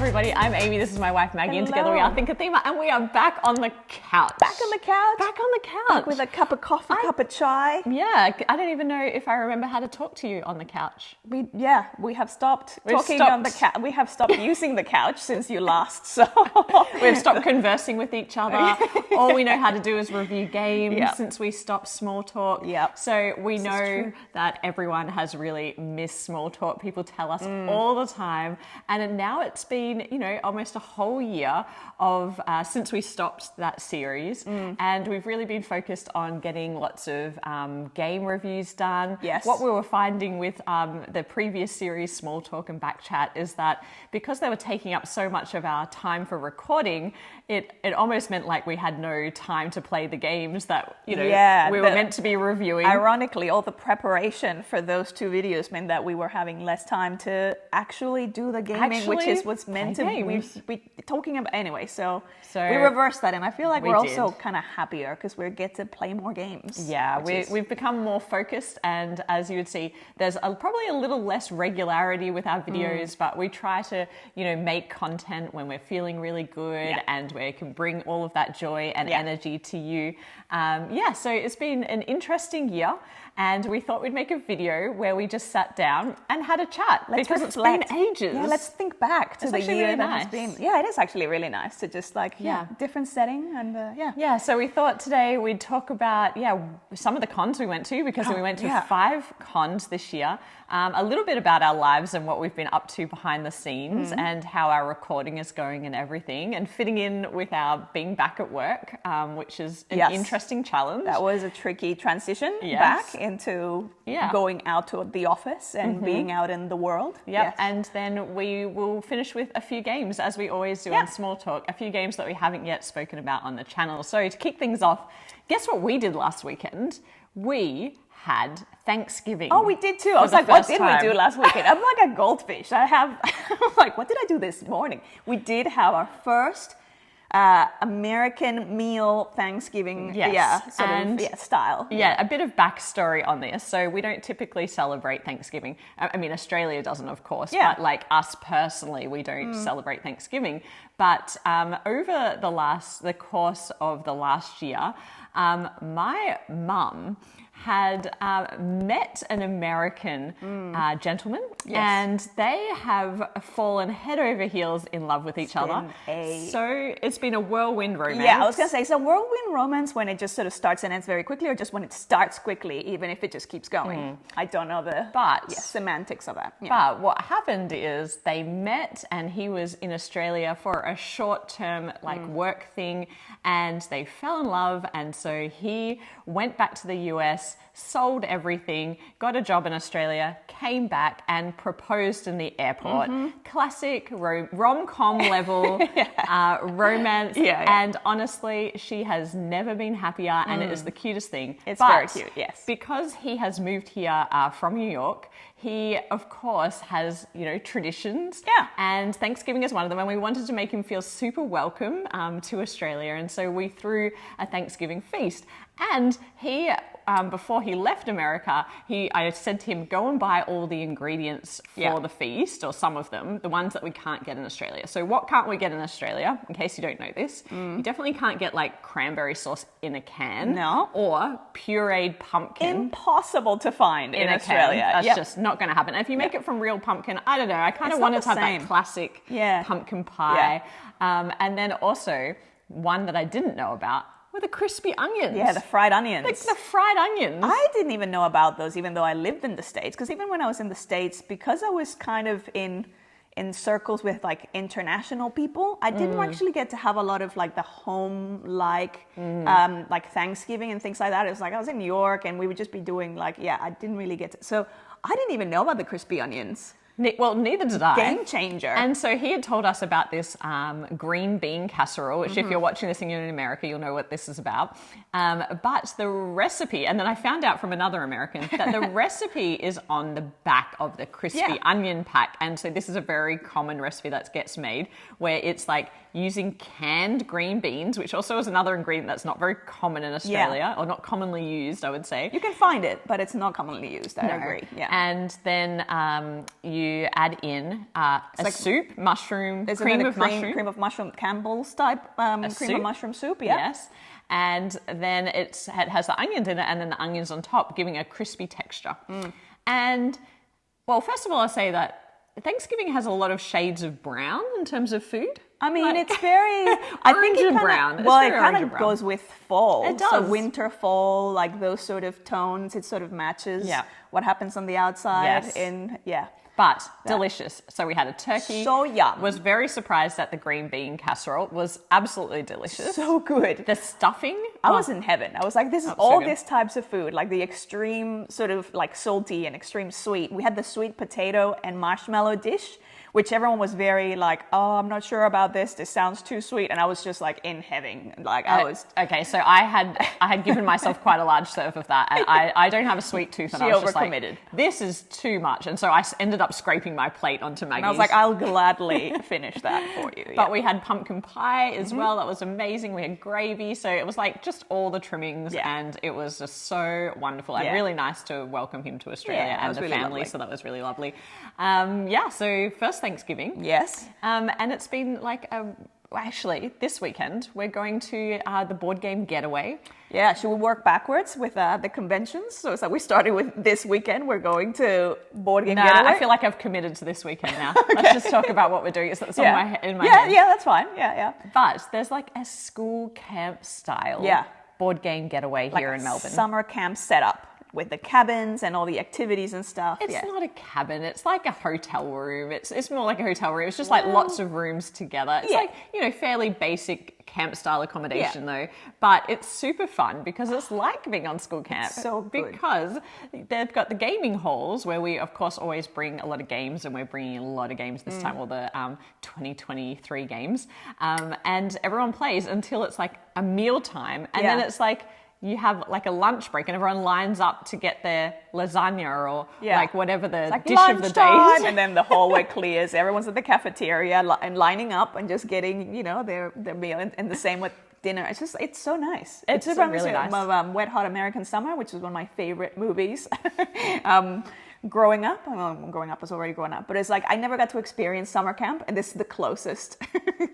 everybody, I'm Amy, this is my wife Maggie, and together we are ThinkerThemer, and we are back on the couch. Back on the couch? Back on the couch. Back with a cup of coffee, cup of chai. Yeah, I don't even know if I remember how to talk to you on the couch. We have stopped talking on the couch. We have stopped using the couch since you last, so. We've stopped conversing with each other. All we know how to do is review games since we stopped small talk. So we know that everyone has really missed small talk. People tell us all the time. And now it's been, almost a whole year of since we stopped that series. And we've really been focused on getting lots of game reviews done. Yes. What we were finding with the previous series, Small Talk and Back Chat, is that because they were taking up so much of our time for recording, it almost meant like we had no time to play the games that, we were meant to be reviewing. Ironically, all the preparation for those two videos meant that we were having less time to actually do the gaming, which is what's meant to be talking about anyway. So we reversed that, and I feel like we're also kind of happier because we get to play more games. Yeah, we've become more focused, and as you would see, there's probably a little less regularity with our videos, but we try to, make content when we're feeling really good and we can bring all of that joy and energy to you. So it's been an interesting year, and we thought we'd make a video where we just sat down and had a chat because it's been ages. Yeah, let's think back to the year that has been. Yeah, it is actually really nice to just different setting and Yeah, so we thought today we'd talk about some of the cons we went to, because we went to 5 cons this year. A little bit about our lives and what we've been up to behind the scenes and how our recording is going and everything, and fitting in with our being back at work, which is an interesting challenge. That was a tricky transition back into going out to the office and being out in the world. And then we will finish with a few games, as we always do on Small Talk, a few games that we haven't yet spoken about on the channel. So to kick things off, guess what we did last weekend? We had Thanksgiving. Oh, we did too. I was like, what did we do last weekend? I'm like a goldfish. I'm like, what did I do this morning? We did have our first American meal Thanksgiving style. A bit of backstory on this. So we don't typically celebrate Thanksgiving. I mean, Australia doesn't, of course, but like us personally, we don't celebrate Thanksgiving. But over the course of the last year, my mum had met an American gentleman, and they have fallen head over heels in love with each other. So it's been a whirlwind romance. Yeah, I was going to say, so whirlwind romance when it just sort of starts and ends very quickly, or just when it starts quickly, even if it just keeps going. I don't know the semantics of that. Yeah. But what happened is they met, and he was in Australia for a short-term work thing, and they fell in love, and so he went back to the US, sold everything, got a job in Australia, came back and proposed in the airport. Classic rom-com level romance. And honestly, she has never been happier, and it is the cutest thing. It's very cute, yes. Because he has moved here from New York, he, of course, has, traditions. And Thanksgiving is one of them. And we wanted to make him feel super welcome to Australia. And so we threw a Thanksgiving feast. And he, before he left America, I said to him, go and buy all the ingredients for the feast, or some of them, the ones that we can't get in Australia. So what can't we get in Australia, in case you don't know this? You definitely can't get cranberry sauce in a can. No. Or pureed pumpkin. Impossible to find in Australia. That's just not going to happen. And if you make it from real pumpkin, I don't know, I kind of wanted to have that classic pumpkin pie. And then also, one that I didn't know about were the crispy onions. Yeah, the fried onions. The fried onions. I didn't even know about those, even though I lived in the States. Because even when I was in the States, because I was kind of in circles with international people, I didn't actually get to have a lot of the home Thanksgiving and things like that. It was I was in New York, and we would just be doing I didn't really get to. So I didn't even know about the crispy onions. Well, neither did I. Game changer. And so he had told us about this green bean casserole, which if you're watching this and you're in America, you'll know what this is about. But the recipe, and then I found out from another American that the recipe is on the back of the crispy onion pack. And so this is a very common recipe that gets made, where it's using canned green beans, which also is another ingredient that's not very common in Australia, or not commonly used, I would say. You can find it, but it's not commonly used. I agree. Yeah. And then you you add in a soup, mushroom, cream of mushroom, Campbell's type cream of mushroom soup. Yeah. Yes. And then it has the onions in it, and then the onions on top, giving a crispy texture. And, well, first of all, I'll say that Thanksgiving has a lot of shades of brown in terms of food. I mean, it's very... I think it brown. Well, it kind of goes with fall. It does. So winter, fall, like those sort of tones, it sort of matches what happens on the outside. Yes. But delicious. So we had a turkey. So yum. Was very surprised that the green bean casserole was absolutely delicious. So good. The stuffing. I was in heaven. I was like, this is all these types of food, like the extreme sort of like salty and extreme sweet. We had the sweet potato and marshmallow dish, which everyone was very like, oh, I'm not sure about this. This sounds too sweet. And I was just like in heaven. Like I was. Okay, so I had given myself quite a large serve of that. And I don't have a sweet tooth. And I was just like, this is too much. And so I ended up scraping my plate onto Maggie's. And I was like, I'll gladly finish that for you. But we had pumpkin pie as well. That was amazing. We had gravy. So it was like just all the trimmings. And it was just so wonderful. And really nice to welcome him to Australia and the family. Lovely. So that was really lovely. So first Thanksgiving. Yes. And it's been like actually this weekend we're going to the Boardgame Getaway. Yeah, should we work backwards with the conventions? So it's like we started with this weekend, we're going to Boardgame Getaway. I feel like I've committed to this weekend now. Okay. Let's just talk about what we're doing. It's in my head. Yeah, that's fine. Yeah. But there's like a school camp style Boardgame Getaway here in Melbourne. Summer camp setup. With the cabins and all the activities and stuff. It's not a cabin. It's like a hotel room. It's more like a hotel room. It's just like lots of rooms together. It's like, fairly basic camp style accommodation though. But it's super fun because it's like being on school camp. It's so good. Because they've got the gaming halls where we, of course, always bring a lot of games, and we're bringing a lot of games this time, all the 2023 games. And everyone plays until it's like a meal time. And then it's like, you have like a lunch break and everyone lines up to get their lasagna or like whatever the dish of the day is. And then the hallway clears. Everyone's at the cafeteria and lining up and just getting, their meal. And the same with dinner. It's so nice. It's really nice. Wet Hot American Summer, which is one of my favorite movies. Growing up, growing up was already growing up, but it's like I never got to experience summer camp, and this is the closest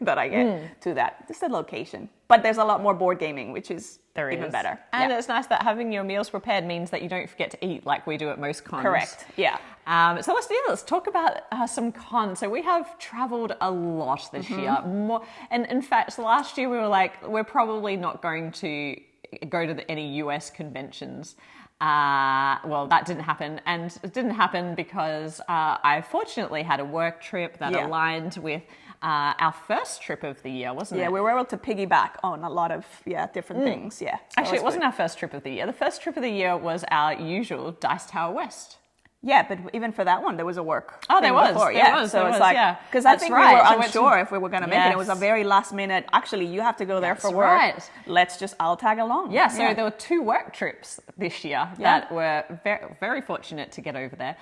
that I get to that. Just the location. But there's a lot more board gaming, which is even better. And it's nice that having your meals prepared means that you don't forget to eat like we do at most cons. Correct. Yeah. So let's talk about some cons. So we have traveled a lot this year. More, and in fact, last year we were like, we're probably not going to go to any US conventions. Well, that didn't happen, and it didn't happen because I fortunately had a work trip that aligned with our first trip of the year, wasn't it? Yeah, we were able to piggyback on a lot of different things. Yeah, actually, it wasn't our first trip of the year. The first trip of the year was our usual Dice Tower West. Yeah, but even for that one, there was a work. Oh, there was. Before. So it's like, because I think we were unsure if we were going to make it. It was a very last minute. Actually, you have to go there for work. Right. I'll tag along. Yeah. So there were 2 work trips this year that were very, very fortunate to get over there.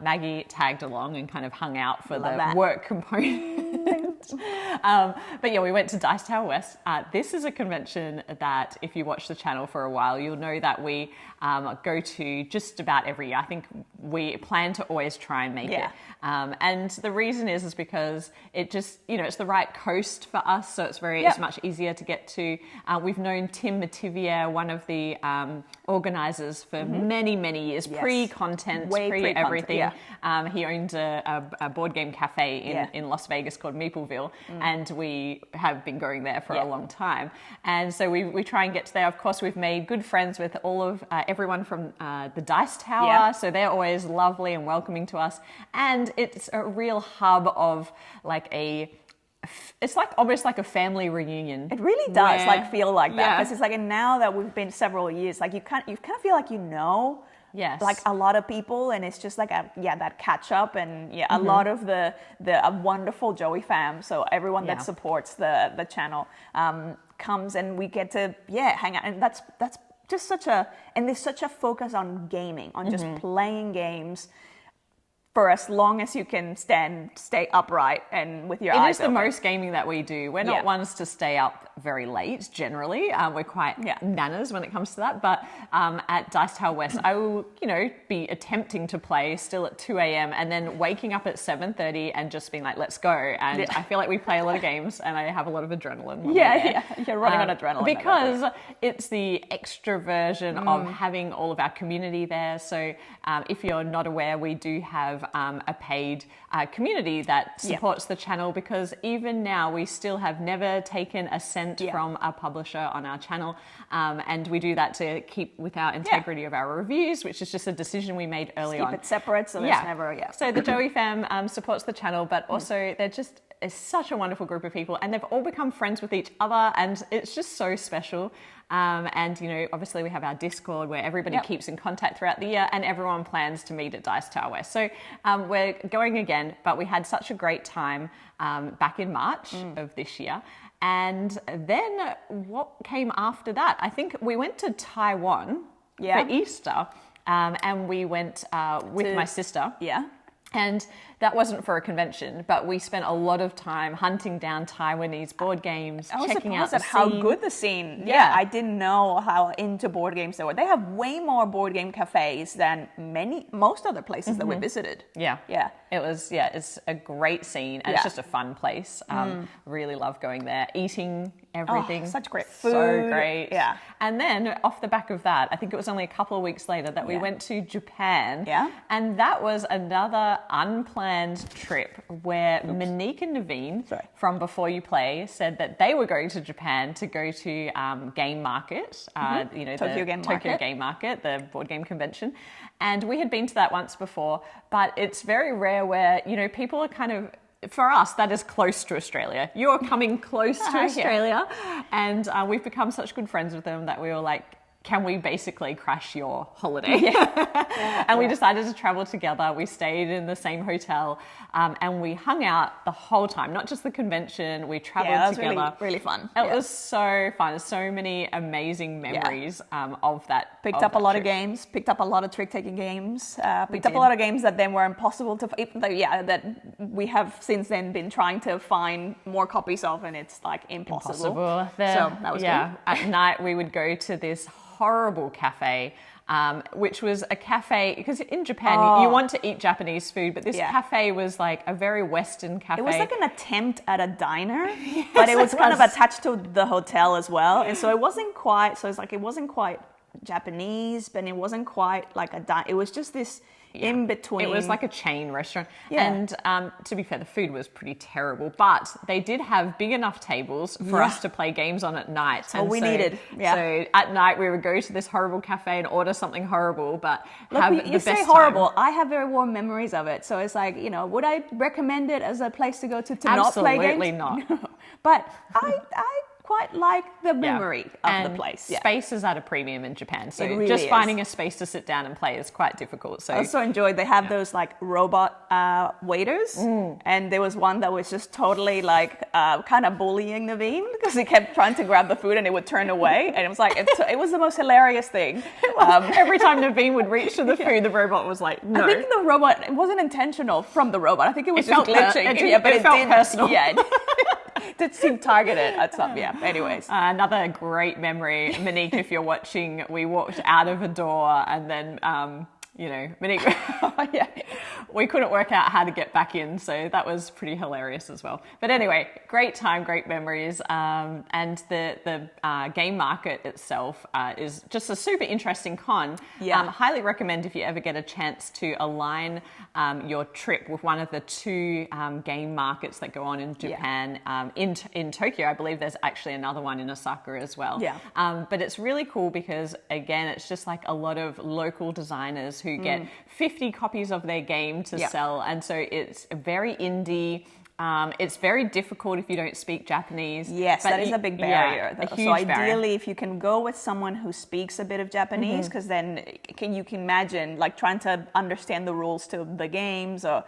Maggie tagged along and kind of hung out for the work component. But yeah, we went to Dice Tower West. This is a convention that if you watch the channel for a while, you'll know that we go to just about every year. I think we plan to always try and make it. And the reason is because it just, it's the right coast for us. So it's it's much easier to get to. We've known Tim Mativier, one of the organizers for many, many years, pre-content, pre-everything. He owns a board game cafe in Las Vegas called Mapleville. And we have been going there for a long time. And so we try and get to there. Of course, we've made good friends with all of everyone from the Dice Tower. So they're always lovely and welcoming to us. And it's a real hub of it's like almost like a family reunion. It really does feel like that. Because it's like, and now that we've been several years, like you kind of feel like like a lot of people, and it's just like that catch up, and a lot of the wonderful Joey fam. So everyone that supports the channel comes, and we get to hang out, and that's just there's such a focus on gaming, on just playing games for as long as you can stay upright and with your eyes open. It is the most gaming that we do. We're not ones to stay up very late, generally. We're quite nanas when it comes to that. But at Dice Tower West, I will, be attempting to play still at 2 a.m. and then waking up at 7:30 and just being like, let's go. And I feel like we play a lot of games and I have a lot of adrenaline. You're running on adrenaline. Because it's the extra version of having all of our community there. So if you're not aware, we do have a paid community that supports the channel, because even now we still have never taken a cent from a publisher on our channel, and we do that to keep with our integrity of our reviews, which is just a decision we made early on. Keep it separate, so there's never So the Joey fam supports the channel, but also they're just such a wonderful group of people, and they've all become friends with each other, and it's just so special. And obviously we have our Discord where everybody keeps in contact throughout the year, and everyone plans to meet at Dice Tower West. So we're going again, but we had such a great time back in March of this year. And then what came after that? I think we went to Taiwan for Easter, and we went with my sister. And that wasn't for a convention, but we spent a lot of time hunting down Taiwanese board games, checking out the scene. How good the scene. Yeah, I didn't know how into board games they were. They have way more board game cafes than most other places that we visited. It's a great scene, and it's just a fun place. Really love going there, eating everything. Such great food. So great. Yeah. And then off the back of that, I think it was only a couple of weeks later that we went to Japan. Yeah. And that was another unplanned trip where Monique and Naveen from Before You Play said that they were going to Japan to go to Game Market, Tokyo Game Market, the board game convention. And we had been to that once before, but it's very rare where, people are kind of, for us, that is close to Australia. You're coming close to Australia. And we've become such good friends with them that we were like, can we basically crash your holiday? And we decided to travel together. We stayed in the same hotel, and we hung out the whole time, not just the convention. We traveled together. Really, really fun. It was so fun. So many amazing memories of that. Picked up a lot of games, picked up a lot of trick-taking games, picked up a lot of games that then were impossible to, that we have since then been trying to find more copies of, and it's like impossible. So that was good. At night we would go to this horrible cafe, which was a cafe, because in Japan you want to eat Japanese food, but this cafe was like a very Western cafe. It was like an attempt at a diner, but it was kind of attached to the hotel as well, and so it wasn't quite Japanese, but it wasn't quite like a diner. It was just this in between. It was like a chain restaurant. And to be fair, the food was pretty terrible, but they did have big enough tables for us to play games on at night. That's all we needed. So at night we would go to this horrible cafe and order something horrible, but you say horrible. I have very warm memories of it. So it's like, would I recommend it as a place to go to not play games? Absolutely not. No. But I quite like the memory of the place. Space is at a premium in Japan, so really finding a space to sit down and play is quite difficult. So I also enjoyed, they have those like robot waiters, and there was one that was just totally like kind of bullying Naveen because he kept trying to grab the food and it would turn away, and it was like it was the most hilarious thing. Every time Naveen would reach for the food, the robot was like, no. I think the robot, it wasn't intentional from the robot. I think it was just glitching. But it felt personal. Did seem targeted at some, anyways. Another great memory, Monique, if you're watching, we walked out of a door and then, Monique, we couldn't work out how to get back in, so that was pretty hilarious as well. But anyway, great time, great memories, and the game market itself is just a super interesting con. Highly recommend if you ever get a chance to align your trip with one of the two game markets that go on in Japan. In Tokyo, I believe there's actually another one in Osaka as well. But it's really cool because, again, it's just like a lot of local designers who get 50 copies of their game to sell, and so it's very indie. It's very difficult if you don't speak Japanese. Yes, that is a big barrier. Yeah, a huge so ideally, barrier. if you can go with someone who speaks a bit of Japanese, because then you can imagine like trying to understand the rules to the games, or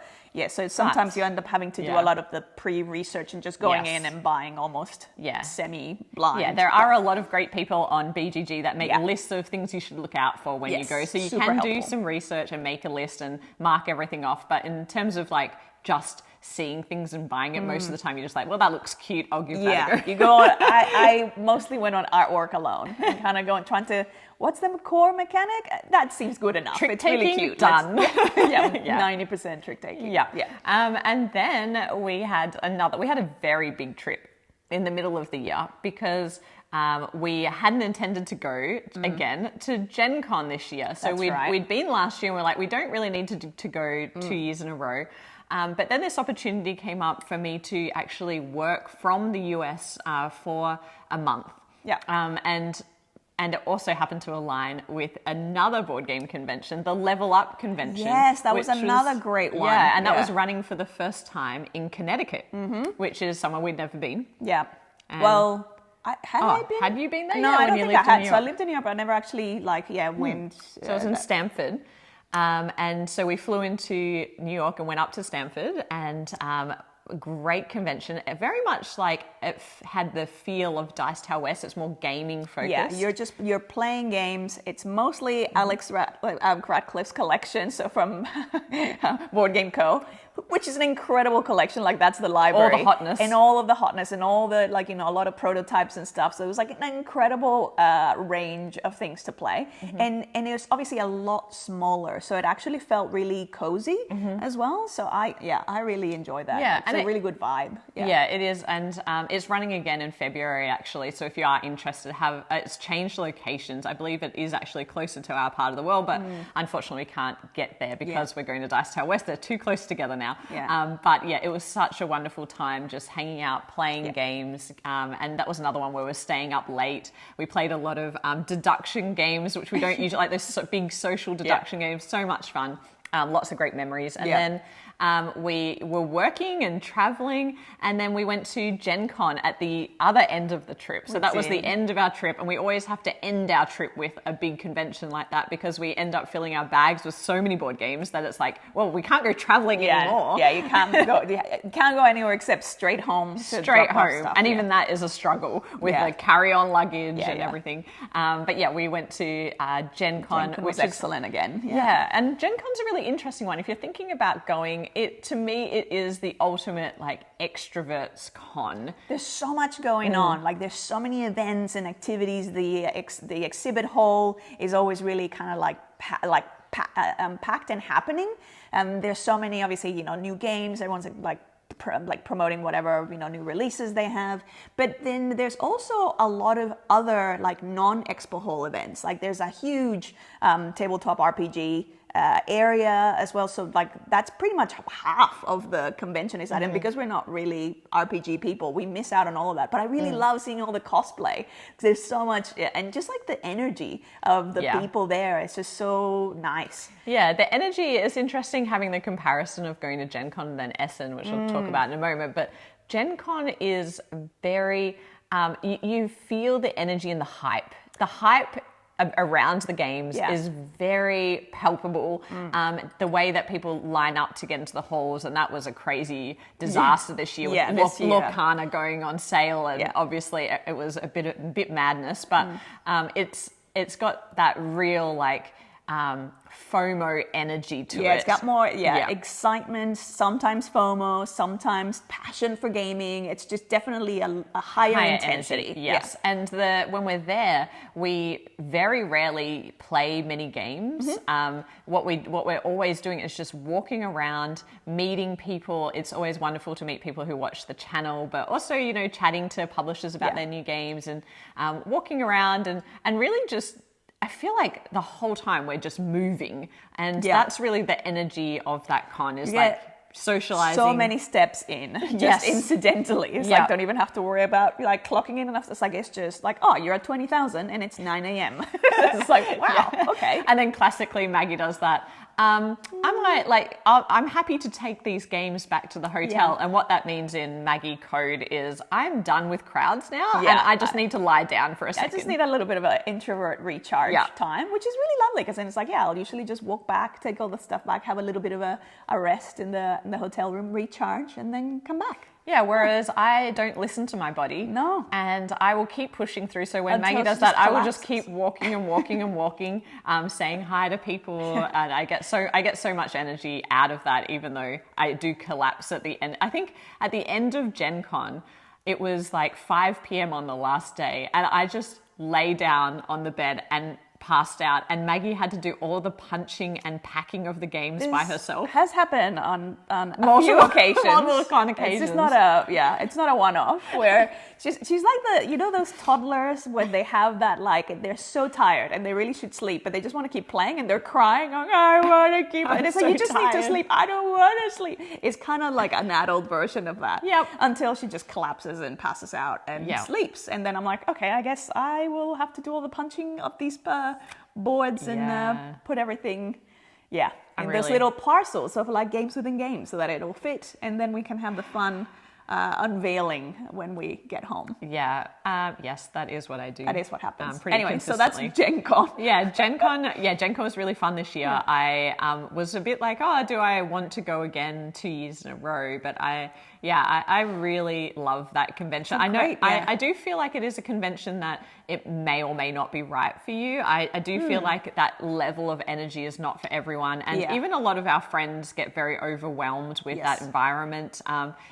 so sometimes you end up having to do a lot of the pre-research and just going in and buying almost semi-blind. Yeah, there are a lot of great people on BGG that make lists of things you should look out for when you go. So you can do some research and make a list and mark everything off. But in terms of like just seeing things and buying it, most of the time you're just like, well, that looks cute, I'll give that a go. You go on, I mostly went on artwork alone and kind of going, trying to, what's the core mechanic? That seems good enough. Trick it's taking, really cute. Done. 90% trick taking. And then we had a very big trip in the middle of the year because we hadn't intended to go again to Gencon this year. So we'd been last year and we're like, we don't really need to go 2 years in a row. But then this opportunity came up for me to actually work from the US for a month. And it also happened to align with another board game convention, the Level Up convention. Yes, that was another great one. Yeah, and that was running for the first time in Connecticut, which is somewhere we'd never been. Yeah. And well, I been? Had you been there? No, I don't think I had. So I lived in New York, but I never actually went. So I was in Stamford. And so we flew into New York and went up to Stamford, and great convention. Very much like it had the feel of Dice Tower West. It's more gaming focused. Yeah, you're playing games. It's mostly Alex Radcliffe's collection, so from Board Game Co., which is an incredible collection. Like that's the library, all the hotness, and all of the hotness, and all the a lot of prototypes and stuff. So it was like an incredible range of things to play, and it was obviously a lot smaller, so it actually felt really cozy as well. So I really enjoyed that. Yeah, it's a really good vibe. Yeah, it is, and it's running again in February actually. So if you are interested, it's changed locations. I believe it is actually closer to our part of the world, but unfortunately we can't get there because we're going to Dice Tower West. They're too close together now. But it was such a wonderful time just hanging out, playing games, and that was another one where we were staying up late. We played a lot of deduction games, which we don't usually like, those big social deduction games. So much fun. Lots of great memories. And then we were working and traveling, and then we went to Gencon at the other end of the trip. So that was the end of our trip, and we always have to end our trip with a big convention like that because we end up filling our bags with so many board games that it's like, well, we can't go traveling anymore. Yeah, you can't go anywhere except straight home. Straight home. And even that is a struggle with the carry-on luggage and everything. But we went to Gencon, which was excellent again. Yeah, and Gencon's a really interesting one. If you're thinking about going, to me, it is the ultimate like extroverts con. There's so much going on. Like there's so many events and activities. The exhibit hall is always really kind of packed and happening. There's so many, obviously, new games. Everyone's like promoting whatever new releases they have. But then there's also a lot of other like non-expo hall events. Like there's a huge tabletop RPG area as well, so like that's pretty much half of the convention is that, and because we're not really RPG people, we miss out on all of that. But I really love seeing all the cosplay. There's so much, and just like the energy of the people there, it's just so nice. Yeah, the energy is interesting, having the comparison of going to Gencon and then Essen, which we'll talk about in a moment. But Gencon is very, you feel the energy and the hype. The hype around the games is very palpable. The way that people line up to get into the halls, and that was a crazy disaster this year with Lorcana going on sale, and obviously it was a bit madness, but it's got that real like FOMO energy to it. Yeah, it's got more excitement, sometimes FOMO, sometimes passion for gaming. It's just definitely a higher intensity. Energy, yes. And when we're there, we very rarely play many games. What we're always doing is just walking around, meeting people. It's always wonderful to meet people who watch the channel, but also, chatting to publishers about their new games, and walking around and really just, I feel like the whole time we're just moving, and that's really the energy of that con, is like socializing. So many steps in, just incidentally. It's like, don't even have to worry about like clocking in enough. It's like, it's just like, oh, you're at 20,000 and it's 9 a.m. It's like, wow, okay. And then classically Maggie does that. I'm happy to take these games back to the hotel. And what that means in Maggie code is I'm done with crowds now, and I just need to lie down for a second. I just need a little bit of an introvert recharge time, which is really lovely, because then it's like, I'll usually just walk back, take all the stuff back, have a little bit of a rest in the hotel room, recharge, and then come back. Yeah, whereas I don't listen to my body. No. And I will keep pushing through. So when Until Maggie does she that, just I will just collapses. keep walking and walking and walking, saying hi to people. And I get so much energy out of that, even though I do collapse at the end. I think at the end of Gencon, it was like 5 p.m. on the last day. And I just lay down on the bed and passed out, and Maggie had to do all the punching and packing of the games by herself. Has happened on a few occasions. Multiple occasions. It's just not a one-off where she's like those toddlers when they have that, like, they're so tired and they really should sleep, but they just want to keep playing and they're crying, I want to keep, and it's like, you just need to sleep. I don't want to sleep. It's kind of like an adult version of that. Yep. Until she just collapses and passes out and sleeps, and then I'm like, okay, I guess I will have to do all the punching of these boards and put everything in those little parcels of like games within games, so that it'll fit, and then we can have the fun unveiling when we get home. Yes, that is what I do. That is what happens. Pretty Anyway, so that's consistently. Gencon. Gencon was really fun this year. I was a bit like, do I want to go again 2 years in a row? But I really love that convention. I do feel like it is a convention that it may or may not be right for you. I do feel like that level of energy is not for everyone. And even a lot of our friends get very overwhelmed with that environment.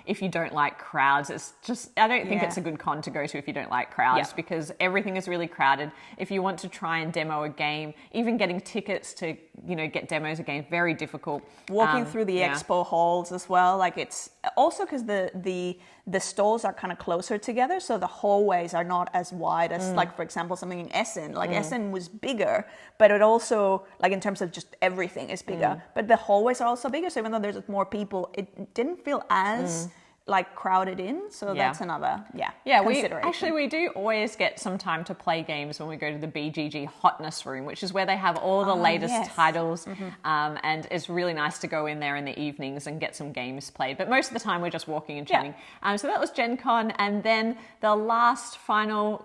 If you don't like crowds, it's just, I don't think it's a good con to go to if you don't like crowds, because everything is really crowded. If you want to try and demo a game, even getting tickets to, get demos of games, very difficult. Walking through the expo halls as well, like, it's also because the stalls are kind of closer together, so the hallways are not as wide as, like, for example, something in Essen. Like, Essen was bigger, but it also, like, in terms of just everything is bigger. But the hallways are also bigger, so even though there's more people, it didn't feel as like crowded in, so that's another consideration. We do always get some time to play games when we go to the BGG Hotness Room, which is where they have all the latest titles, and it's really nice to go in there in the evenings and get some games played. But most of the time we're just walking and chatting. So that was Gen Con, and then the last final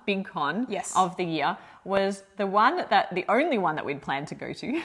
big con of the year was the only one that we'd planned to go to.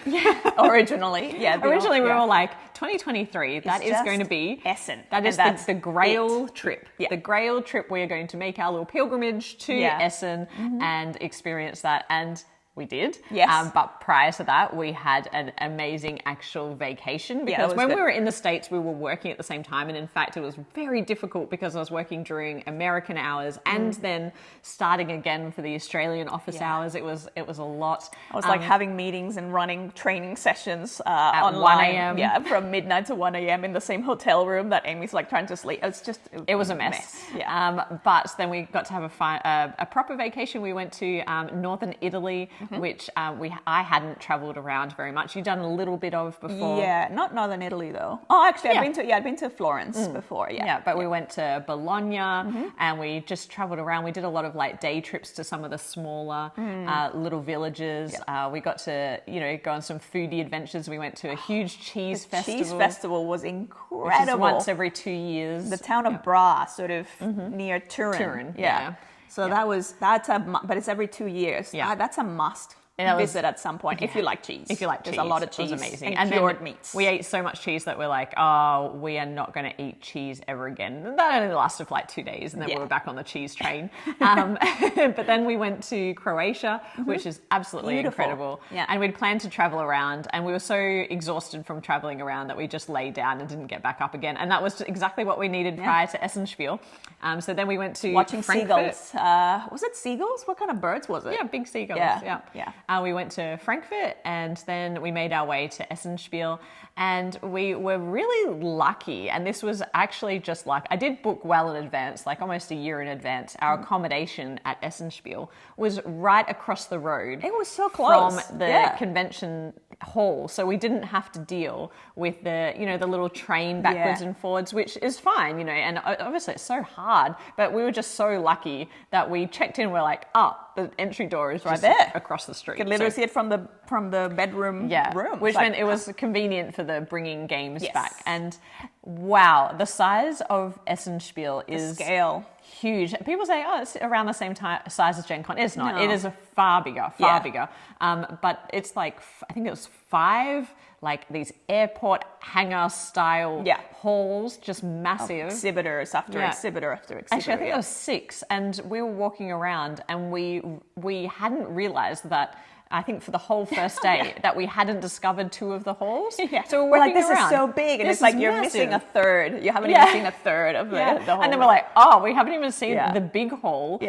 Originally. Originally we were like, 2023, that is going to be Essen. That's the Grail trip. The Grail trip, we are going to make our little pilgrimage to Essen and experience that. And we did. Yes. But prior to that, we had an amazing actual vacation, because when we were in the States, we were working at the same time. And in fact, it was very difficult because I was working during American hours and then starting again for the Australian office hours. It was a lot. I was like having meetings and running training sessions at online. 1 a.m. Yeah, from midnight to 1 a.m. in the same hotel room that Amy's like trying to sleep. It was a mess. But then we got to have a proper vacation. We went to northern Italy, which I hadn't travelled around very much. You'd done a little bit of before. Yeah, not northern Italy though. Oh, actually, I'd been to Florence before. But we went to Bologna and we just travelled around. We did a lot of like day trips to some of the smaller little villages. We got to go on some foodie adventures. We went to a huge cheese festival. Cheese festival was incredible. Which is once every 2 years. The town of Bra, sort of near Turin. So but it's every 2 years. That's a must. Visit at some point if you like cheese. If you like cheese. There's a lot of cheese. It was amazing. And cured meats. We ate so much cheese that we're like, oh, we are not going to eat cheese ever again. That only lasted for like 2 days, and then we were back on the cheese train. But then we went to Croatia, which is absolutely incredible. And we'd planned to travel around, and we were so exhausted from traveling around that we just lay down and didn't get back up again. And that was exactly what we needed prior to Essen Spiel. So then we went to watching Frankfurt. Seagulls. Was it seagulls? What kind of birds was it? Yeah, big seagulls. Yeah. We went to Frankfurt, and then we made our way to Essen Spiel, and we were really lucky. And this was actually just luck. I did book well in advance, like almost a year in advance. Our accommodation at Essen Spiel was right across the road. It was so close from the convention hall, so we didn't have to deal with the the little train backwards and forwards, which is fine, and obviously it's so hard, but we were just so lucky that we checked in. We're like, the entry door is right there across the street. You could literally see it from the bedroom room, which meant it was convenient for the bringing games back. And wow, the size of Essen Spiel is scale huge. People say, it's around the same size as Gencon. It's not. No. It is far bigger. But it's like, I think it was 5 like these airport hangar style halls, just massive. Exhibitors after exhibitor after exhibitor. Actually, I think it was 6, and we were walking around and we hadn't realized that, I think for the whole first day, that we hadn't discovered 2 of the halls. So we're like, this is so big, and it's like you're missing a third. You haven't even seen a third of the whole. And then we're like, we haven't even seen the big hall,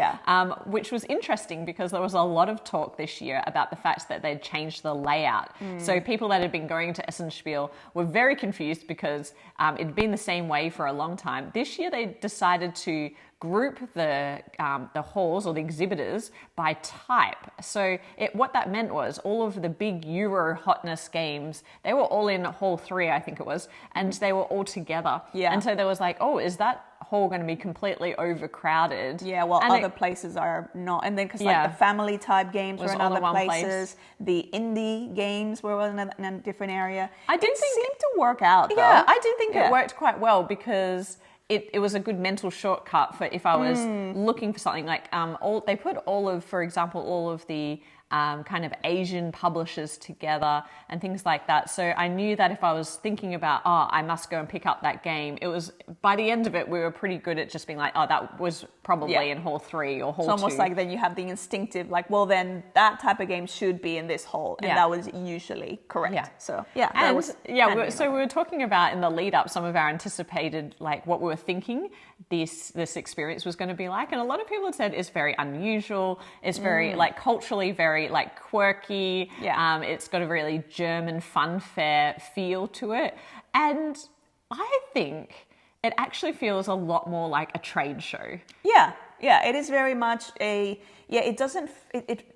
which was interesting because there was a lot of talk this year about the fact that they'd changed the layout. So people that had been going to Essen Spiel were very confused because it'd been the same way for a long time. This year they decided to group the halls or the exhibitors by type. So what that meant was all of the big Euro hotness games, they were all in hall 3, I think it was, and they were all together. And so there was like, is that hall going to be completely overcrowded? Other places are not. And then because like the family type games were in other places, the indie games were in a different area. It seemed to work out though. I did think it worked quite well because it was a good mental shortcut for if I was looking for something like they put for example, all of the kind of Asian publishers together and things like that. So I knew that if I was thinking about, I must go and pick up that game, it was, by the end of it, we were pretty good at just being like, that was probably in hall 3 or hall 2. It's almost like then you have the instinctive, like, well, then that type of game should be in this hall. And that was usually correct. So, so we were talking about in the lead up some of our anticipated, like what we were thinking this experience was going to be like. And a lot of people had said it's very unusual. It's very like culturally very like quirky. It's got a really German fun fair feel to it. And I think it actually feels a lot more like a trade show. It is very much it doesn't,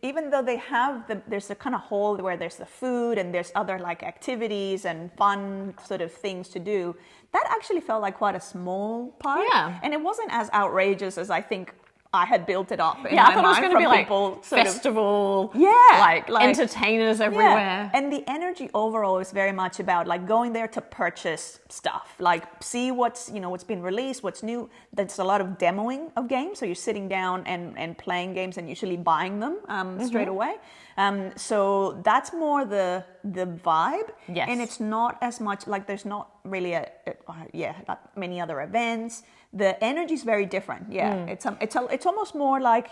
even though they have there's a kind of hall where there's the food and there's other like activities and fun sort of things to do, that actually felt like quite a small part. And it wasn't as outrageous as I think I had built it up in my I thought mind. it was going to be like festival, like entertainers everywhere. And the energy overall is very much about like going there to purchase stuff, like see what's been released, what's new. There's a lot of demoing of games, so you're sitting down and playing games and usually buying them straight away. So that's more the vibe, and it's not as much like there's not really not many other events. The energy is very different. It's almost more like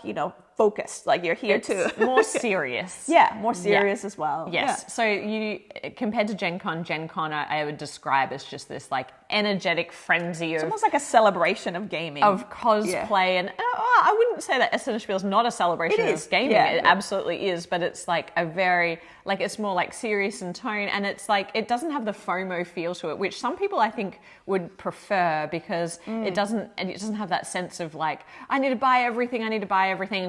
focused, like you're here to more serious. More serious as well. So you compared to Gencon, I would describe as just this like energetic frenzy it's almost like a celebration of gaming, of cosplay, and I wouldn't say that Essen Spiel is not a celebration of gaming. It absolutely is, but it's like a very like it's more like serious in tone, and it's like it doesn't have the FOMO feel to it, which some people I think would prefer because it doesn't have that sense of like I need to buy everything. I'm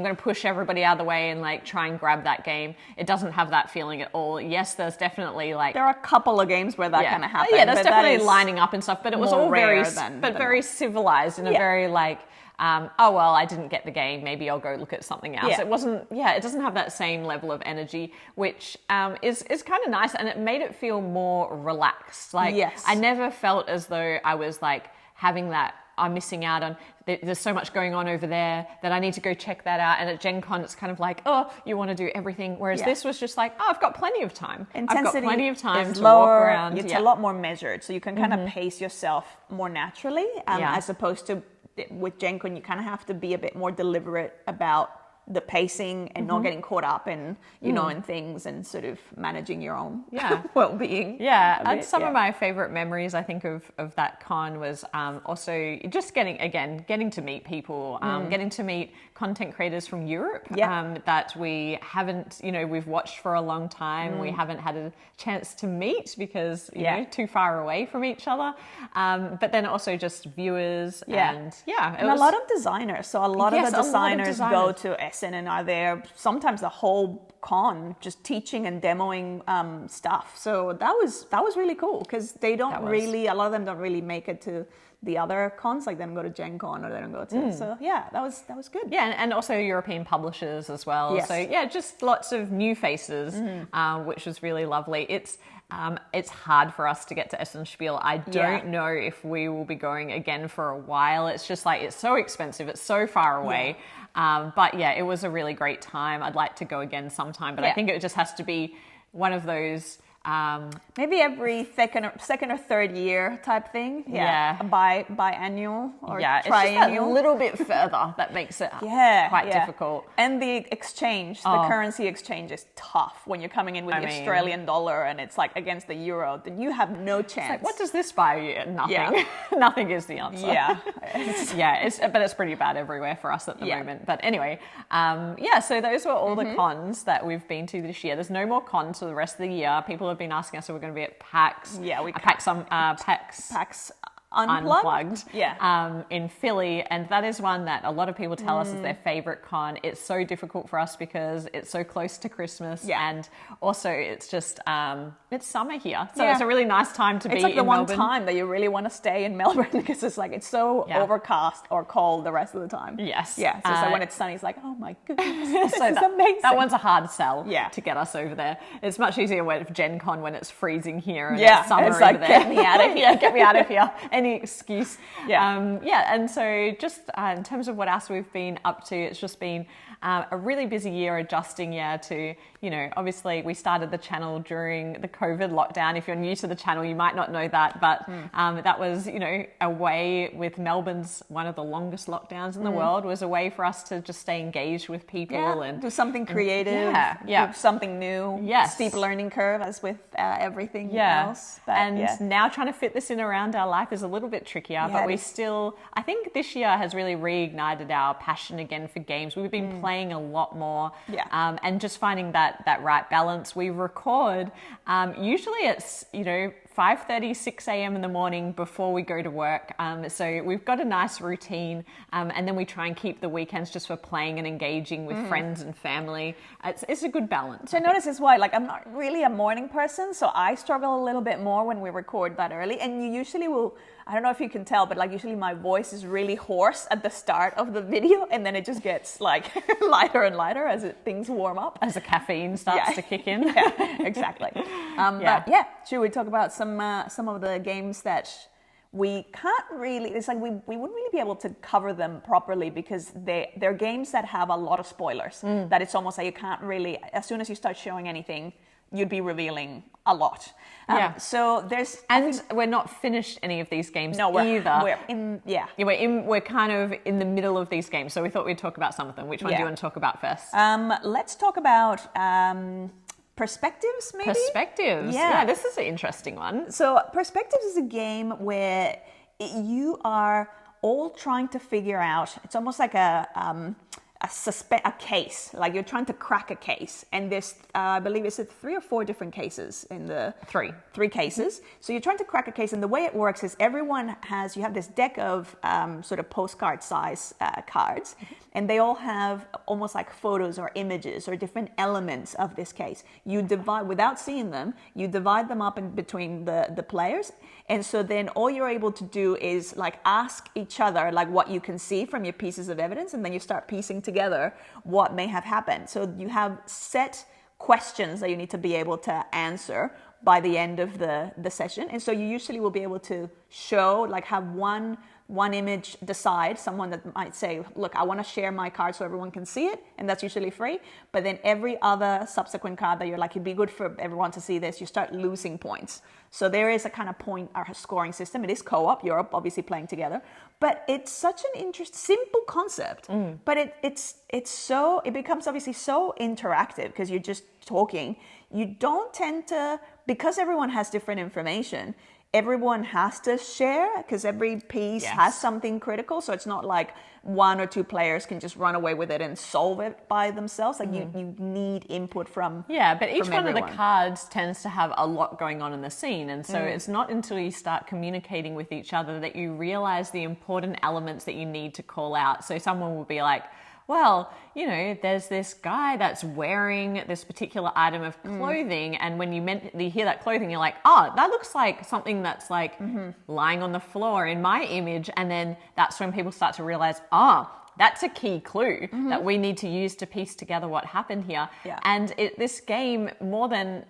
going to push everybody out of the way and like try and grab that game. It doesn't have that feeling at all. Yes, there's definitely like there are a couple of games where that kind of happens. There's definitely lining up and stuff, but it was all very civilized in a very like I didn't get the game, maybe I'll go look at something else. It wasn't it doesn't have that same level of energy, which is kind of nice, and it made it feel more relaxed. Like I never felt as though I was like having that I'm missing out on, there's so much going on over there that I need to go check that out. And at Gen Con, it's kind of like, you want to do everything. Whereas this was just like, I've got plenty of time. Intensity I've got plenty of time to lower, walk around. It's a lot more measured. So you can kind of pace yourself more naturally. As opposed to with Gen Con, you kind of have to be a bit more deliberate about the pacing and not getting caught up in, in things and sort of managing your own well-being. And some of my favorite memories, I think, of that con was also just getting to meet people, getting to meet content creators from Europe that we haven't, we've watched for a long time. We haven't had a chance to meet because, too far away from each other. But then also just viewers and a lot of designers. So a lot of the designers go to Essen Essen and are there sometimes the whole con, just teaching and demoing stuff. So that was really cool, because they don't really, a lot of them don't really make it to the other cons, like they don't go to Gencon or they don't go to. So yeah, that was good. Yeah, and also European publishers as well. Yes. So yeah, just lots of new faces, which was really lovely. It's hard for us to get to Essen Spiel. I don't know if we will be going again for a while. It's just like, it's so expensive. It's so far away. But yeah, it was a really great time. I'd like to go again sometime, but I think it just has to be one of those... maybe every second or third year type thing. Biannual or triennial. It's just a little bit further that makes it quite difficult. And the exchange, the currency exchange is tough when you're coming in with the Australian dollar and it's like against the euro. Then you have no chance. It's like, what does this buy you? Nothing. Nothing is the answer. But it's pretty bad everywhere for us at the moment. But anyway, so those were all the cons that we've been to this year. There's no more cons for the rest of the year. People have been asking us if we're going to be at PAX. PAX Unplugged. In Philly, and that is one that a lot of people tell us is their favorite con. It's so difficult for us because it's so close to Christmas, and also it's just it's summer here, so it's a really nice time to be in Melbourne. It's like the one time that you really want to stay in Melbourne, because it's like it's so overcast or cold the rest of the time. So it's like when it's sunny, it's like, oh my goodness, this is amazing. That one's a hard sell to get us over there. It's much easier with Gen Con when it's freezing here and it's summer over there. Get me out of here. Get me out of here. Any excuse. And so just in terms of what else we've been up to, it's just been a really busy year, adjusting to, obviously we started the channel during the COVID lockdown. If you're new to the channel, you might not know that, but that was, a way with Melbourne's one of the longest lockdowns in the world, was a way for us to just stay engaged with people and do something creative, do something new. Steep learning curve as with everything else. But, now trying to fit this in around our life is a little bit trickier, but we still, I think this year has really reignited our passion again for games. We've been playing a lot more, and just finding that right balance. We record, usually it's, 5:30, 6 a.m. in the morning before we go to work. So we've got a nice routine, and then we try and keep the weekends just for playing and engaging with friends and family. It's a good balance. So I notice as well, like I'm not really a morning person, so I struggle a little bit more when we record that early. And you usually will, I don't know if you can tell, but like usually my voice is really hoarse at the start of the video, and then it just gets like lighter and lighter as things warm up. As the caffeine starts to kick in. Exactly. But should we talk about some of the games that we can't really, it's like we wouldn't really be able to cover them properly, because they're games that have a lot of spoilers, that it's almost like you can't really, as soon as you start showing anything, you'd be revealing a lot. So there's... And we're not finished any of these games either. We're kind of in the middle of these games, so we thought we'd talk about some of them. Which one do you want to talk about first? Let's talk about... Perspectives, maybe? Perspectives. Yeah, this is an interesting one. So Perspectives is a game where you are all trying to figure out, it's almost like a case, like you're trying to crack a case, and there's I believe it's 3 or 4 different cases in the three cases. So you're trying to crack a case, and the way it works is you have this deck of sort of postcard size cards, and they all have almost like photos or images or different elements of this case. You divide, without seeing them, you divide them up in between the players, and so then all you're able to do is like ask each other like what you can see from your pieces of evidence, and then you start piecing together what may have happened. So you have set questions that you need to be able to answer by the end of the session, and so you usually will be able to show, like have one image decide, someone that might say, look, I want to share my card so everyone can see it, and that's usually free. But then every other subsequent card that you're like, it'd be good for everyone to see this, you start losing points. So there is a kind of point or scoring system. It is co-op, you're obviously playing together, but it's such an simple concept, but it becomes obviously so interactive because you're just talking. You don't tend to, because everyone has different information, everyone has to share because every piece has something critical. So it's not like 1 or 2 players can just run away with it and solve it by themselves. Like you need input from but each one of the cards tends to have a lot going on in the scene. And so it's not until you start communicating with each other that you realize the important elements that you need to call out. So someone will be like, well, you know, there's this guy that's wearing this particular item of clothing, and when you hear that clothing, you're like, oh, that looks like something that's like lying on the floor in my image, and then that's when people start to realize, that's a key clue that we need to use to piece together what happened here. Yeah. And this game, more than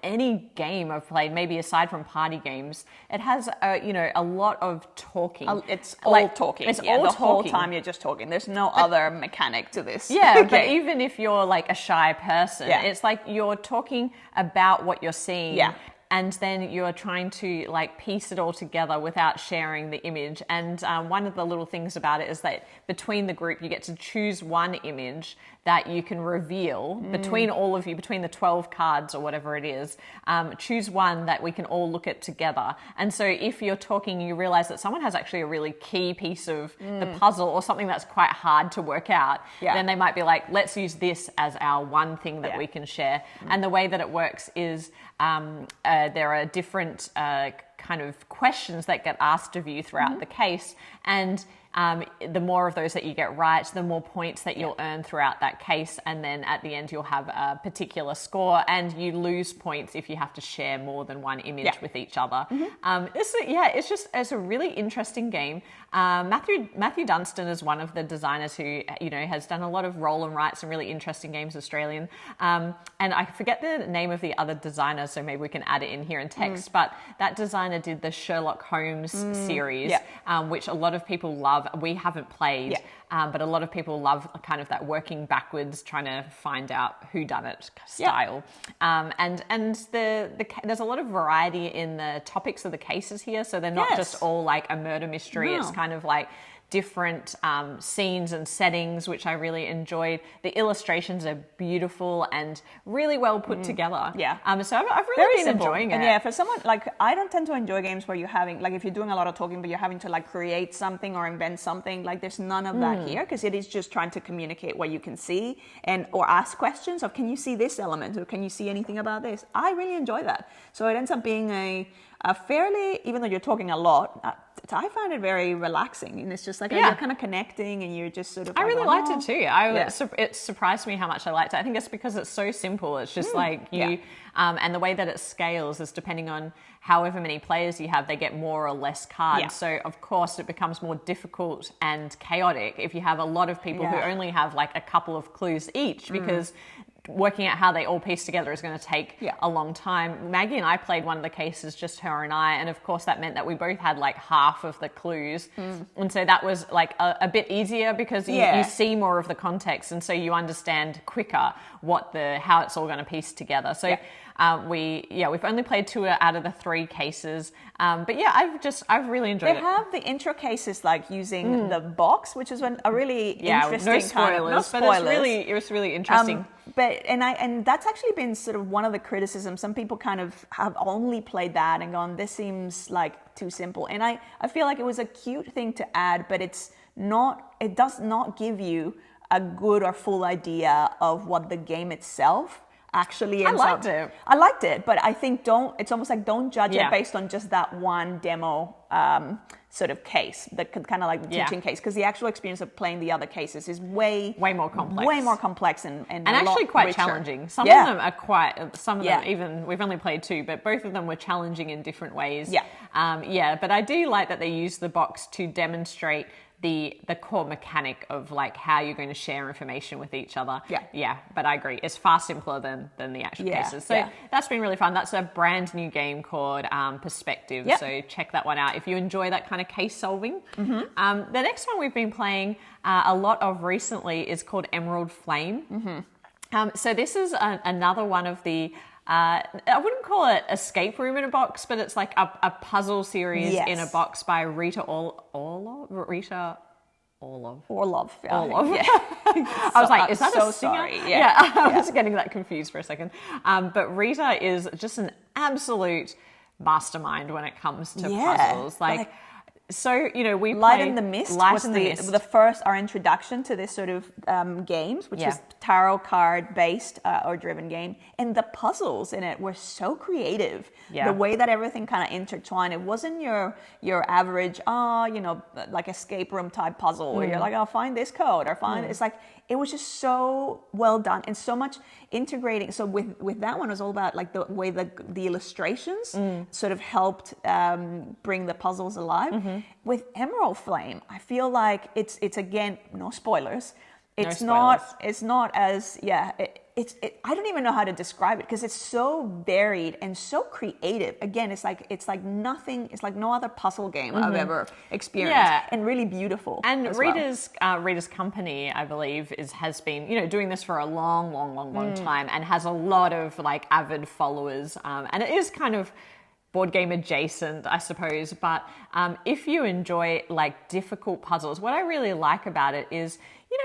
any game I've played, maybe aside from party games, it has a lot of talking. It's all talking. It's all the talking. whole time you're just talking. There's no other mechanic to this. Yeah, but even if you're like a shy person, it's like you're talking about what you're seeing. Yeah. And then you're trying to like piece it all together without sharing the image. And one of the little things about it is that between the group, you get to choose one image that you can reveal between all of you, between the 12 cards or whatever it is. Choose one that we can all look at together. And so if you're talking, you realize that someone has actually a really key piece of the puzzle or something that's quite hard to work out. Yeah. Then they might be like, let's use this as our one thing that we can share. And the way that it works is there are different kind of questions that get asked of you throughout the case, and the more of those that you get right, the more points that you'll earn throughout that case, and then at the end you'll have a particular score, and you lose points if you have to share more than one image with each other. It's a really interesting game. Matthew Dunstan is one of the designers who has done a lot of roll and write some really interesting games, Australian, and I forget the name of the other designer, so maybe we can add it in here in text, but that designer did the Sherlock Holmes series, which a lot of people love. We haven't played, but a lot of people love kind of that working backwards, trying to find out whodunit style. And there's a lot of variety in the topics of the cases here, so they're not just all like a murder mystery. It's kind of like different scenes and settings, which I really enjoyed. The illustrations are beautiful and really well put together. So I've really been enjoying it. And for someone like, I don't tend to enjoy games where you're having, like if you're doing a lot of talking, but you're having to like create something or invent something, like there's none of that here, because it is just trying to communicate what you can see or ask questions of, can you see this element, or can you see anything about this? I really enjoy that. So it ends up being a fairly, even though you're talking a lot, I find it very relaxing, and it's just like you're kind of connecting, and you're just sort of. I really liked it too. It surprised me how much I liked it. I think it's because it's so simple. It's just like you, and the way that it scales is depending on however many players you have, they get more or less cards. So of course it becomes more difficult and chaotic if you have a lot of people who only have like a couple of clues each, because working out how they all piece together is going to take a long time. Maggie and I played one of the cases, just her and I, and of course that meant that we both had like half of the clues, and so that was like a bit easier because you see more of the context, and so you understand quicker how it's all going to piece together. So we've only played 2 out of the 3 cases, but I've really enjoyed it. They have the intro cases like using the box, which is a really interesting no spoilers, but it was really interesting. And that's actually been sort of one of the criticisms. Some people kind of have only played that and gone, this seems like too simple. And I feel like it was a cute thing to add, but it does not give you a good or full idea of what the game itself actually ends up. I liked it, but I think it's almost like don't judge it based on just that one demo sort of case, that kind of like the teaching case, because the actual experience of playing the other cases is way more complex and actually quite richer. Challenging. Some of them are some of them even, we've only played 2, but both of them were challenging in different ways. But I do like that they use the box to demonstrate the core mechanic of like how you're going to share information with each other. But I agree, it's far simpler than the actual cases. So that's been really fun. That's a brand new game called Perspective. So check that one out if you enjoy that kind of case solving. The next one we've been playing a lot of recently is called Emerald Flame. So this is another one of the I wouldn't call it escape room in a box, but it's like a puzzle series in a box by Rita Orlov. I was like, is that a singer? Sorry. I was getting that confused for a second. But Rita is just an absolute mastermind when it comes to puzzles. Like So, we Light in the Mist was the first, our introduction to this sort of games, which is tarot card based or driven game. And the puzzles in it were so creative. Yeah. The way that everything kind of intertwined. It wasn't your average, like escape room type puzzle where you're like, I'll find this code or find, it's like, it was just so well done and so much integrating. So with that one, it was all about like the way the illustrations sort of helped bring the puzzles alive. Mm-hmm. With Emerald Flame, I feel like it's again, no spoilers. It's not as I don't even know how to describe it because it's so varied and so creative. Again, it's like nothing. It's like no other puzzle game I've ever experienced, and really beautiful. And Reader's Company, I believe, has been doing this for a long time and has a lot of like avid followers. And it is kind of board game adjacent, I suppose. But if you enjoy like difficult puzzles, what I really like about it is,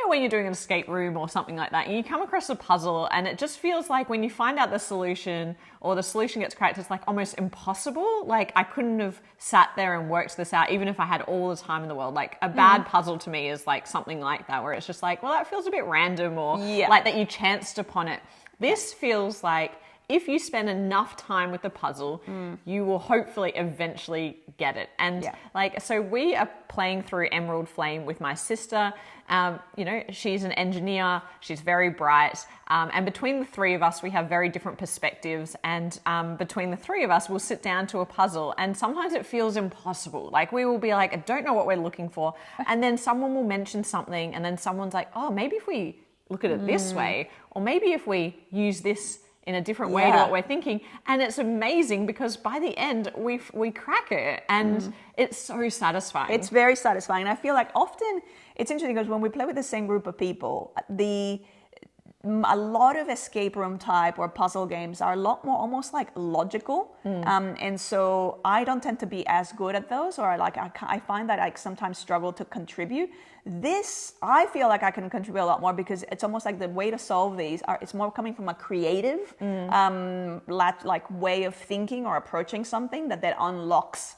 when you're doing an escape room or something like that, and you come across a puzzle and it just feels like when you find out the solution or the solution gets cracked, it's like almost impossible. Like I couldn't have sat there and worked this out even if I had all the time in the world. Like a bad puzzle to me is like something like that, where it's just like, well, that feels a bit random or like that you chanced upon it. This feels like if you spend enough time with the puzzle, you will hopefully eventually get it. And so we are playing through Emerald Flame with my sister. She's an engineer. She's very bright. And between the three of us, we have very different perspectives. And between the three of us, we'll sit down to a puzzle. And sometimes it feels impossible. Like we will be like, I don't know what we're looking for. And then someone will mention something. And then someone's like, oh, maybe if we look at it this way, or maybe if we use this in a different way to what we're thinking. And it's amazing because by the end, we crack it and it's so satisfying. It's very satisfying. And I feel like often it's interesting because when we play with the same group of people, a lot of escape room type or puzzle games are a lot more almost like logical. And so I don't tend to be as good at those, or I find that I sometimes struggle to contribute. This, I feel like I can contribute a lot more because it's almost like the way to solve these it's more coming from a creative way of thinking or approaching something that unlocks.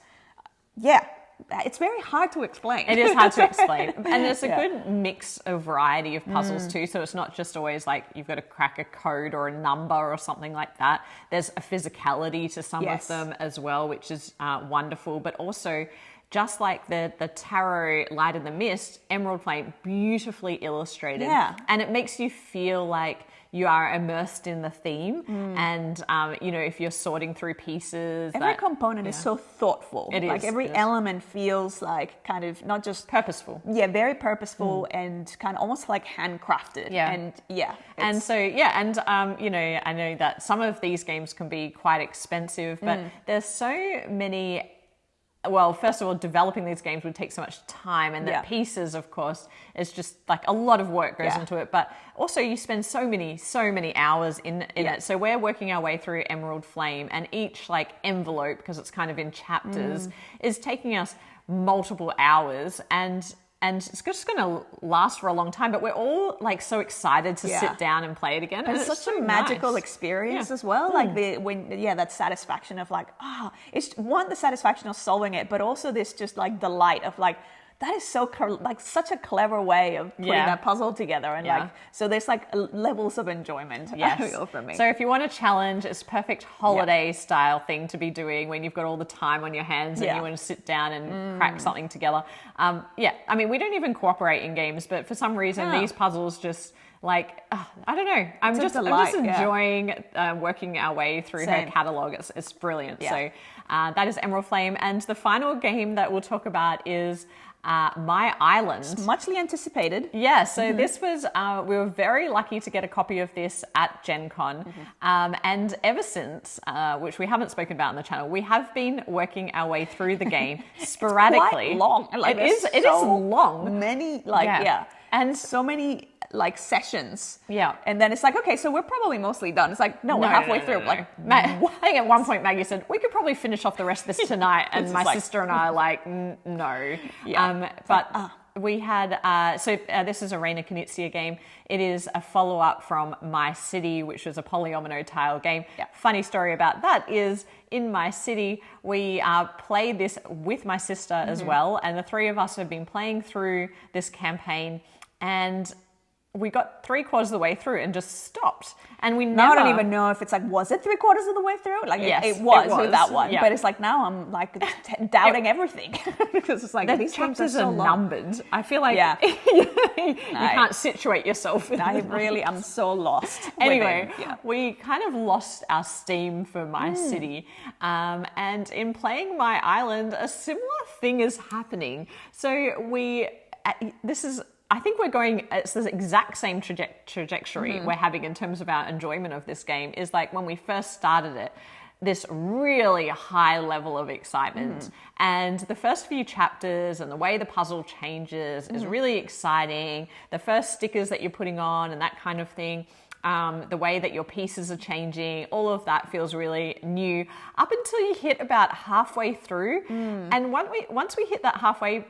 It's very hard to explain. It is hard to explain. And there's a good mix of variety of puzzles too. So it's not just always like you've got to crack a code or a number or something like that. There's a physicality to some of them as well, which is wonderful. But also, just like the tarot Light in the Mist, Emerald Flame, beautifully illustrated. Yeah. And it makes you feel like you are immersed in the theme. And, if you're sorting through pieces. Every component is so thoughtful. It is. Like every element feels like kind of not just purposeful. Yeah, very purposeful and kind of almost like handcrafted. Yeah. And I know that some of these games can be quite expensive, but there's so many. Well, first of all, developing these games would take so much time, and the pieces, of course, is just like a lot of work goes into it. But also, you spend so many hours in it. So we're working our way through Emerald Flame, and each like envelope, because it's kind of in chapters, is taking us multiple hours, and it's just going to last for a long time. But we're all like so excited to sit down and play it again. And it's such a magical experience as well. Like that satisfaction of like, it's the satisfaction of solving it, but also this just like delight of like, that is so like such a clever way of putting that puzzle together, and so there's like levels of enjoyment. Yes, for me. So if you want a challenge, it's perfect holiday style thing to be doing when you've got all the time on your hands and you want to sit down and crack something together. I mean, we don't even cooperate in games, but for some reason these puzzles just like I don't know. I'm just enjoying working our way through her catalog. It's brilliant. Yeah. So that is Emerald Flame, and the final game that we'll talk about is My Island. It's muchly anticipated. Yeah, so this was, we were very lucky to get a copy of this at Gencon. And ever since, which we haven't spoken about on the channel, we have been working our way through the game sporadically. It's quite long. Like, it is long. Many, and so many like sessions. Yeah. And then it's like, okay, so we're probably mostly done. It's like, we're halfway through. Like, I think at one point Maggie said, we could probably finish off the rest of this tonight. And my sister and I are like, no. Yeah. we had, this is a Reina Knizia game. It is a follow-up from My City, which was a polyomino tile game. Yeah. Funny story about that is in My City, we played this with my sister as well. And the three of us have been playing through this campaign, and we got 3/4 of the way through and just stopped. And we now I don't even know if it's like, was it 3/4 of the way through? Like, yes, it was with that one. Yeah. But it's like, now I'm like doubting everything. Because it's like, these chapters are numbered. I feel like you can't situate yourself. I'm so lost. Anyway, we kind of lost our steam for My City. And in playing My Island, a similar thing is happening. So I think we're going, it's the exact same trajectory we're having in terms of our enjoyment of this game. Is like when we first started it, this really high level of excitement. And the first few chapters and the way the puzzle changes is really exciting. The first stickers that you're putting on and that kind of thing. The way that your pieces are changing, all of that feels really new up until you hit about halfway through. And once we hit that halfway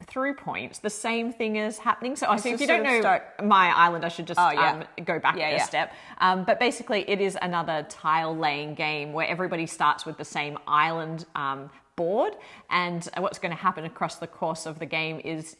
through point, the same thing is happening. So if you don't know My Island, I should just go back a step. But basically, it is another tile laying game where everybody starts with the same island board, and what's going to happen across the course of the game is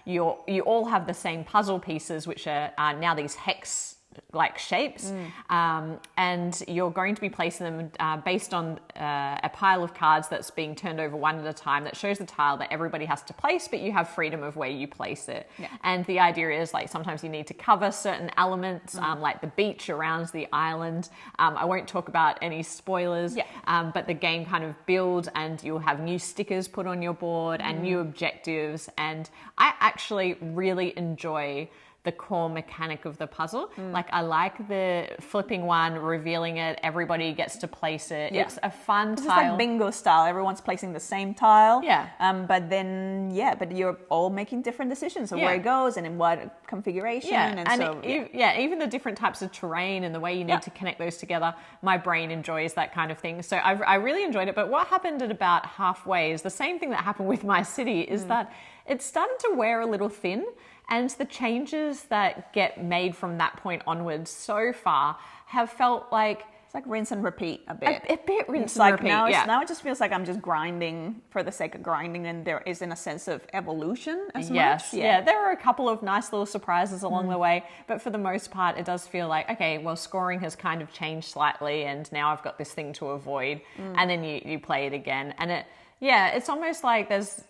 you all have the same puzzle pieces, which are now these hex like shapes, and you're going to be placing them based on a pile of cards that's being turned over one at a time that shows the tile that everybody has to place, but you have freedom of where you place it. And the idea is, like, sometimes you need to cover certain elements, like the beach around the island. I won't talk about any spoilers, but the game kind of builds, and you'll have new stickers put on your board and new objectives. And I actually really enjoy the core mechanic of the puzzle. Like, I like the flipping one, revealing it, everybody gets to place it. It's a fun tile. It's like bingo style. Everyone's placing the same tile. But you're all making different decisions of where it goes and in what configuration. Even the different types of terrain and the way you need to connect those together. My brain enjoys that kind of thing. So I really enjoyed it. But what happened at about halfway is the same thing that happened with My City, is that it started to wear a little thin. And the changes that get made from that point onwards so far have felt like... It's like rinse and repeat a bit. A bit rinse and repeat, Now it just feels like I'm just grinding for the sake of grinding, and there isn't a sense of evolution as much. Yeah, there are a couple of nice little surprises along the way, but for the most part, it does feel like, okay, well, scoring has kind of changed slightly, and now I've got this thing to avoid, and then you play it again. And it's almost like there's...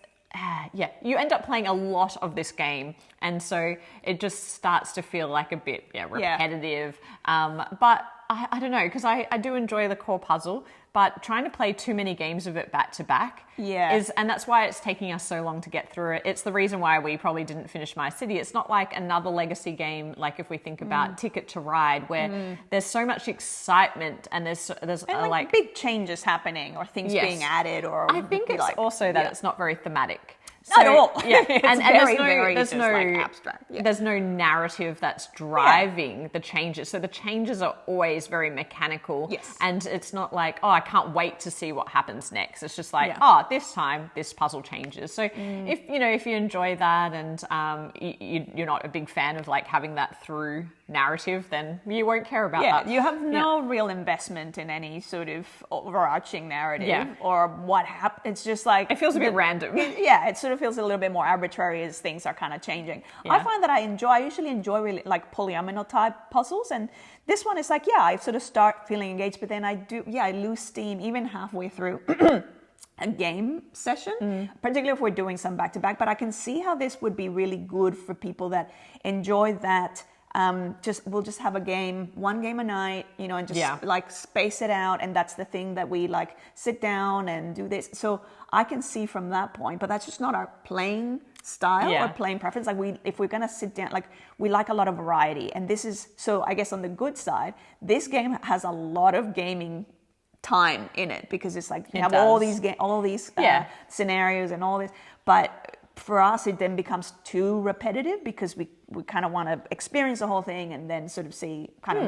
you end up playing a lot of this game, and so it just starts to feel like a bit repetitive. But I don't know, because I do enjoy the core puzzle, but trying to play too many games of it back to back and that's why it's taking us so long to get through it. It's the reason why we probably didn't finish My City. It's not like another legacy game, like if we think about Ticket to Ride, where there's so much excitement and there's like big changes happening or things being added, or I think it's also that it's not very thematic. Not at all. And there's no abstract. There's no narrative that's driving the changes. So the changes are always very mechanical. And it's not like, oh, I can't wait to see what happens next. It's just like, this time this puzzle changes. So if you enjoy that, and you're not a big fan of like having that through narrative, then you won't care about that. You have no real investment in any sort of overarching narrative or what happened. It's just like, it feels a bit random. It sort of feels a little bit more arbitrary as things are kind of changing. I find that I usually enjoy really like polyomino type puzzles, and this one is like, I sort of start feeling engaged, but then I lose steam even halfway through a game session, particularly if we're doing some back-to-back. But I can see how this would be really good for people that enjoy that. We'll just have one game a night, and just like space it out. And that's the thing that we like, sit down and do this. So I can see from that point, but that's just not our playing style or playing preference. Like if we're going to sit down, like we like a lot of variety. And this is, so I guess on the good side, this game has a lot of gaming time in it, because it's like you have all these scenarios and all this, but for us it then becomes too repetitive, because we kind of want to experience the whole thing and then sort of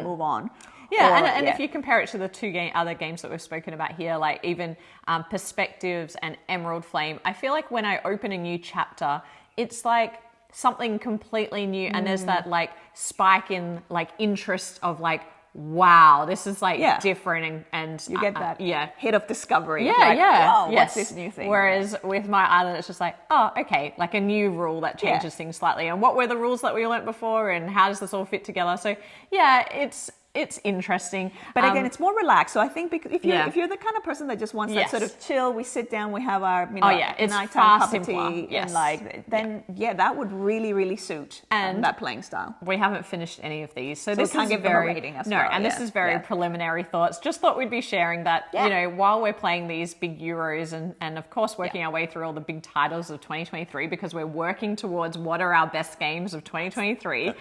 move on. If you compare it to the other games that we've spoken about here, like even Perspectives and Emerald Flame, I feel like when I open a new chapter, it's like something completely new, and there's that like spike in like interest of like, wow, this is like different, and you get that hit of discovery. Wow, what's this new thing? Whereas with my island, it's just like, oh, okay, like a new rule that changes things slightly, and what were the rules that we learnt before, and how does this all fit together? So yeah, it's interesting, but again, it's more relaxed. So I think because if you're the kind of person that just wants that sort of chill, we sit down, we have our it's nighttime cup of tea, and like then that would really suit that playing style. We haven't finished any of these, so this can't is give them a rating as well. And this is very preliminary thoughts. Just thought we'd be sharing that while we're playing these big Euros and of course working our way through all the big titles of 2023, because we're working towards what are our best games of 2023.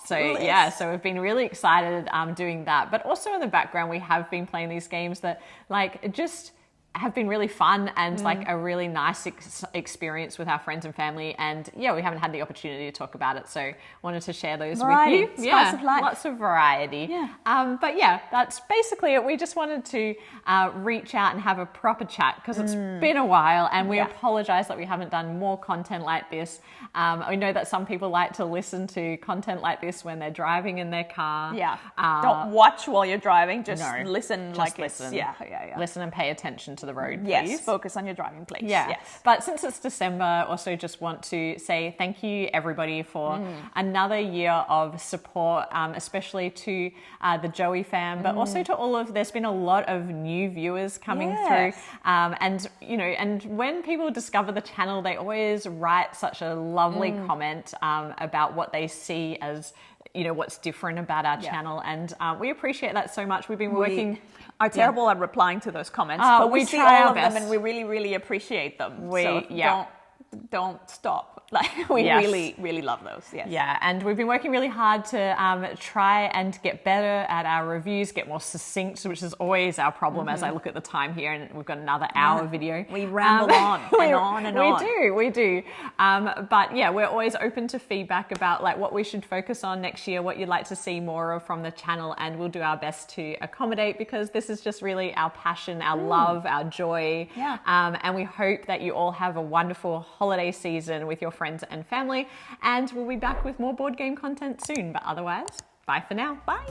So we've been really excited doing that, but also in the background we have been playing these games that like just have been really fun and like a really nice experience with our friends and family, and we haven't had the opportunity to talk about it, so wanted to share those with you. Spice of life. Lots of variety. But that's basically it. We just wanted to reach out and have a proper chat, because it's been a while, and we apologize that we haven't done more content like this. I know that some people like to listen to content like this when they're driving in their car. Don't watch while you're driving, just listen. Listen and pay attention to the road, please. Yes, focus on your driving, please. But since it's December, also just want to say thank you everybody for another year of support, especially to the Joey fam, but also to all of, there's been a lot of new viewers coming through, and when people discover the channel, they always write such a lovely comment about what they see as what's different about our channel, and we appreciate that so much. We've been working. Are terrible at replying to those comments, but we see all of them, and we really appreciate them. Don't stop. Like we really love those. And we've been working really hard to try and get better at our reviews, get more succinct, which is always our problem. As I look at the time here, and we've got another hour video. We ramble on and on. We do. But we're always open to feedback about like what we should focus on next year, what you'd like to see more of from the channel, and we'll do our best to accommodate, because this is just really our passion, our love, our joy. And we hope that you all have a wonderful holiday season with your friends and family, and we'll be back with more board game content soon. But otherwise, bye for now. Bye.